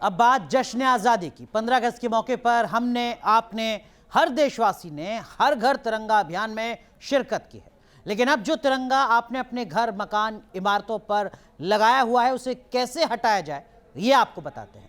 अब बात जश्न आज़ादी की। 15 अगस्त के मौके पर हमने, आपने, हर देशवासी ने हर घर तिरंगा अभियान में शिरकत की है। लेकिन अब जो तिरंगा आपने अपने घर, मकान, इमारतों पर लगाया हुआ है, उसे कैसे हटाया जाए, ये आपको बताते हैं।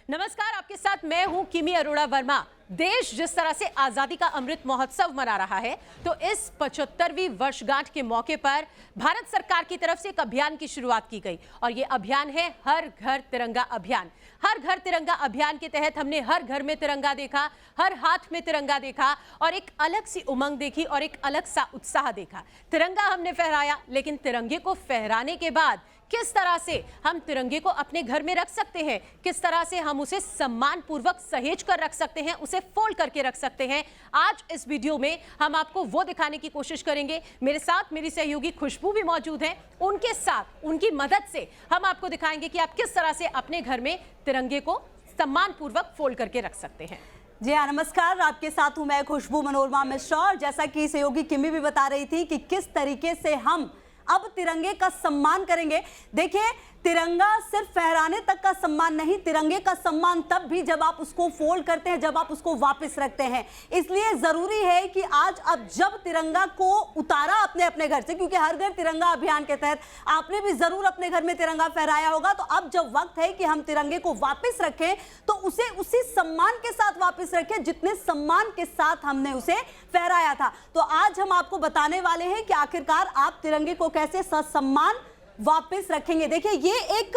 नमस्कार, आपके साथ मैं हूं किमी अरोड़ा वर्मा। देश जिस तरह से आजादी का अमृत महोत्सव मना रहा है, तो इस 75वीं वर्षगांठ के मौके पर भारत सरकार की तरफ से एक अभियान की शुरुआत की गई और ये अभियान है हर घर तिरंगा अभियान। हर घर तिरंगा अभियान के तहत हमने हर घर में तिरंगा देखा, हर हाथ में तिरंगा देखा और एक अलग सी उमंग देखी और एक अलग सा उत्साह देखा। तिरंगा हमने फहराया, लेकिन तिरंगे को फहराने के बाद किस तरह से हम तिरंगे को अपने घर में रख सकते हैं, किस तरह से हम उसे सम्मान पूर्वक सहेज कर रख सकते हैं, उसे फोल्ड करके रख सकते हैं, आज इस वीडियो में हम आपको वो दिखाने की कोशिश करेंगे। मेरे साथ मेरी सहयोगी खुशबू भी मौजूद हैं। उनके साथ, उनकी मदद से हम आपको दिखाएंगे कि आप किस तरह से अपने घर में तिरंगे को सम्मान पूर्वक फोल्ड करके रख सकते हैं। जी हाँ, नमस्कार, आपके साथ हूं मैं खुशबू मनोरमा मिश्रा। और जैसा कि सहयोगी किमी भी बता रही थी कि किस तरीके से हम अब तिरंगे का सम्मान करेंगे। देखिए, तिरंगा सिर्फ फहराने तक का सम्मान नहीं, तिरंगे का सम्मान तब भी जब आप उसको फोल्ड करते हैं, जब आप उसको वापस रखते हैं। इसलिए जरूरी है कि आज अब जब तिरंगा को उतारा अपने अपने घर से, क्योंकि हर घर तिरंगा अभियान के तहत आपने भी जरूर अपने घर में तिरंगा फहराया होगा, तो अब जब वक्त है कि हम तिरंगे को वापस रखें तो उसे उसी सम्मान के साथ वापस रखें जितने सम्मान के साथ हमने उसे फहराया था। तो आज हम आपको बताने वाले हैं कि आखिरकार आप तिरंगे को कैसे ससम्मान वापस रखेंगे। देखिए, ये एक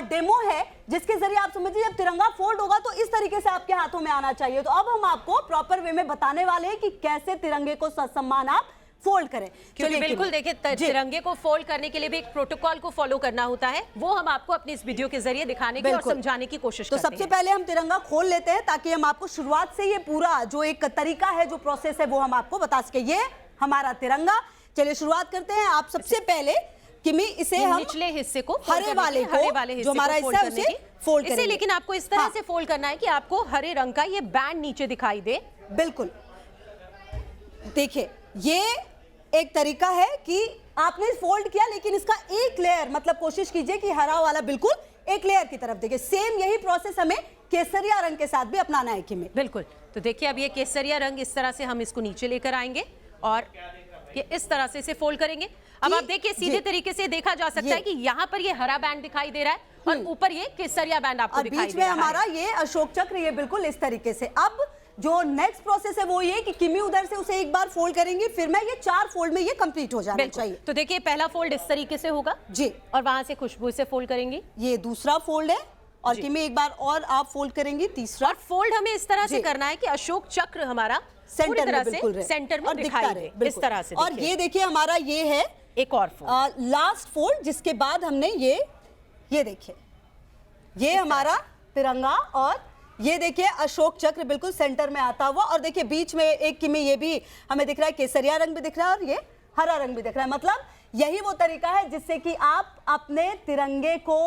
डेमो है जिसके जरिए आप समझिए जब तिरंगा फोल्ड होगा तो इस तरीके से आपके हाथों में आना चाहिए। तो अब हम आपको प्रॉपर वे में बताने वाले हैं कि कैसे तिरंगे को ससम्मान आप फोल्ड करें। क्योंकि बिल्कुल देखिए, तिरंगे को फोल्ड करने के लिए भी एक प्रोटोकॉल को फॉलो करना होता है, वो हम आपको अपनी इस वीडियो के जरिए दिखाने की और समझाने की कोशिश करते हैं। तो सबसे पहले हम तिरंगा खोल लेते हैं ताकि हम आपको शुरुआत से ये पूरा जो एक तरीका है, जो प्रोसेस है, वो हम आपको बता सके। ये हमारा तिरंगा, चलिए शुरुआत करते हैं। आप सबसे पहले किमी इसे हम निचले हिस्से को, हरे वाले हिस्से जो हमारा हिस्सा है उसे फोल्ड करेंगे। लेकिन आपको इस तरह से फोल्ड करना है कि आपको हरे रंग का ये बैंड नीचे दिखाई दे। बिल्कुल, देखिए, ये एक तरीका है कि आपने फोल्ड किया, लेकिन इसका एक लेयर, मतलब कोशिश कीजिए कि हरा वाला बिल्कुल एक लेयर की तरफ देखिए। सेम यही प्रोसेस हमें केसरिया रंग के साथ भी अपनाना है किमी। बिल्कुल, तो देखिए अब ये केसरिया रंग, इस तरह से हम इसको नीचे लेकर आएंगे और ये इस तरह से इसे फोल्ड करेंगे। अब आप देखिए, सीधे तरीके से देखा जा सकता है कि यहाँ पर ये हरा बैंड दिखाई दे रहा है और ऊपर ये केसरिया बैंड आपको दिखाई दे रहा है। बीच में हमारा ये अशोक चक्र, ये बिल्कुल इस तरीके से। अब जो नेक्स्ट प्रोसेस है वो ये कि किमी उधर से उसे एक बार फोल्ड करेंगी, फिर मैं ये 4 फोल्ड में ये कंप्लीट हो जाना चाहिए। तो देखिए, पहला फोल्ड इस तरीके से होगा जी, और वहां से खुशबू से फोल्ड करेंगे। ये दूसरा फोल्ड है और किमी एक बार और आप फोल्ड करेंगी, तीसरा। और फोल्ड हमें इस तरह से करना है कि अशोक चक्र हमारा सेंटर में बिल्कुल सेंटर में दिखाई दे, इस तरह से। और ये देखिए, हमारा ये है एक और फोल्ड, लास्ट फोल्ड, जिसके बाद हमने ये देखिए, ये हमारा तिरंगा और ये देखिए अशोक चक्र बिल्कुल सेंटर में आता हुआ। और देखिए बीच में एक किमी ये भी हमें दिख रहा है, केसरिया रंग भी दिख रहा है और ये हरा रंग भी दिख रहा है। मतलब यही वो तरीका है जिससे कि आप अपने तिरंगे को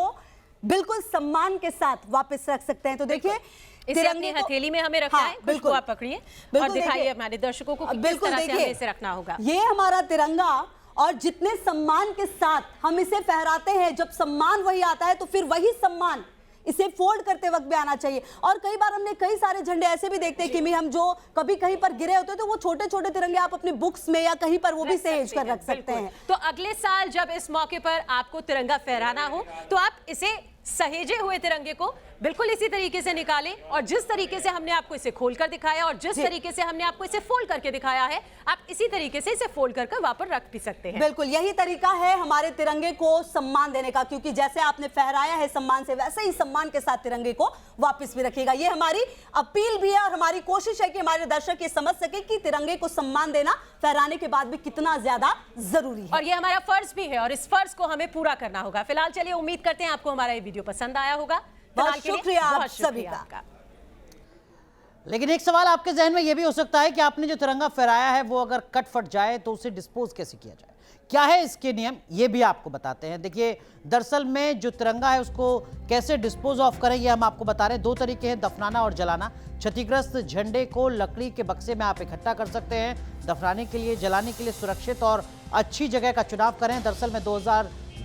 बिल्कुल सम्मान के साथ वापस रख सकते हैं। तो देखिए, तिरंगे हथेली में हमें रखना है, बिल्कुल आप पकड़िए और दिखाइए हमारे दर्शकों को बिल्कुल किस तरह से हमें इसे रखना होगा। ये हमारा तिरंगा, और जितने सम्मान के साथ हम इसे फहराते हैं, जब सम्मान वही आता है तो फिर वही सम्मान इसे फोल्ड करते वक्त भी आना चाहिए। और कई बार हमने कई सारे झंडे ऐसे भी देखते हैं कि हम जो कभी कहीं पर गिरे होते हैं, तो वो छोटे छोटे तिरंगे आप अपनी बुक्स में या कहीं पर वो भी सहेज कर रख सकते हैं। तो अगले साल जब इस मौके पर आपको तिरंगा फहराना हो, तो आप इसे सहेजे हुए तिरंगे को बिल्कुल इसी तरीके से निकालें और जिस तरीके से हमने आपको इसे खोलकर दिखाया और जिस तरीके से हमने आपको इसे फोल्ड करके दिखाया है, आप इसी तरीके से इसे फोल्ड कर वापस रख भी सकते हैं। बिल्कुल, यही तरीका है हमारे तिरंगे को सम्मान देने का, क्योंकि जैसे आपने फहराया है सम्मान से, वैसे ही सम्मान के साथ तिरंगे को वापस भी रखिएगा। ये हमारी अपील भी है और हमारी कोशिश है कि हमारे दर्शक ये समझ सके कि तिरंगे को सम्मान देना फहराने के बाद भी कितना ज्यादा जरूरी है, और ये हमारा फर्ज भी है और इस फर्ज को हमें पूरा करना होगा। फिलहाल चलिए, उम्मीद करते हैं आपको हमारा ये वीडियो पसंद आया होगा। बहुत शुक्रिया आप सभी का। लेकिन एक सवाल आपके जहन में यह भी हो सकता है कि आपने जो तिरंगा फहराया है वो अगर कट फट जाए तो उसे डिस्पोज कैसे किया जाए, क्या है इसके नियम, ये भी आपको बताते हैं। देखिए, दरअसल में जो तिरंगा है उसको कैसे डिस्पोज ऑफ करें ये हम आपको बता रहे हैं। 2 तरीके हैं, दफनाना और जलाना। क्षतिग्रस्त झंडे को लकड़ी के बक्से में आप इकट्ठा कर सकते हैं। दफनाने के लिए, जलाने के लिए सुरक्षित और अच्छी जगह का चुनाव करें। दरअसल में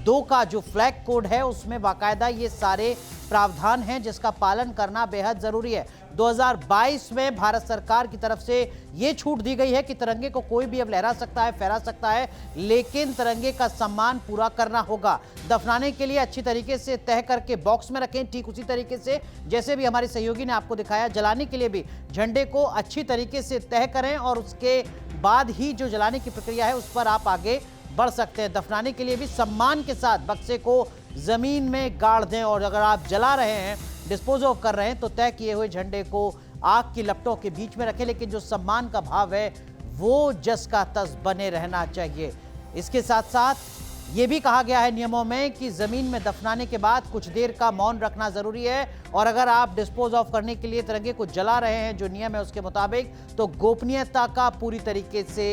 2 का जो फ्लैग कोड है उसमें बाकायदा ये सारे प्रावधान हैं जिसका पालन करना बेहद जरूरी है। 2022 में भारत सरकार की तरफ से ये छूट दी गई है कि तिरंगे को कोई भी अब लहरा सकता है, फहरा सकता है, लेकिन तिरंगे का सम्मान पूरा करना होगा। दफनाने के लिए अच्छी तरीके से तह करके बॉक्स में रखें, ठीक उसी तरीके से जैसे भी हमारे सहयोगी ने आपको दिखाया। जलाने के लिए भी झंडे को अच्छी तरीके से तह करें और उसके बाद ही जो जलाने की प्रक्रिया है उस पर आप आगे बढ़ सकते हैं। दफनाने के लिए भी सम्मान के साथ बक्से को जमीन में गाड़ दें और अगर आप जला रहे हैं, डिस्पोज ऑफ कर रहे हैं, तो तय किए हुए झंडे को आग की लपटों के बीच में रखें, लेकिन जो सम्मान का भाव है वो जस का तस बने रहना चाहिए। इसके साथ साथ ये भी कहा गया है नियमों में कि जमीन में दफनाने के बाद कुछ देर का मौन रखना जरूरी है और अगर आप डिस्पोज ऑफ करने के लिए तिरंगे को जला रहे हैं जो नियम है उसके मुताबिक, तो गोपनीयता का पूरी तरीके से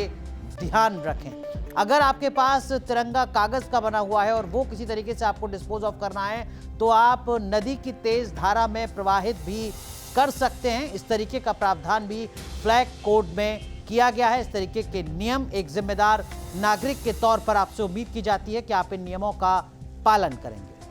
ध्यान रखें। अगर आपके पास तिरंगा कागज का बना हुआ है और वो किसी तरीके से आपको डिस्पोज ऑफ करना है तो आप नदी की तेज धारा में प्रवाहित भी कर सकते हैं। इस तरीके का प्रावधान भी फ्लैग कोड में किया गया है। इस तरीके के नियम एक जिम्मेदार नागरिक के तौर पर आपसे उम्मीद की जाती है कि आप इन नियमों का पालन करेंगे।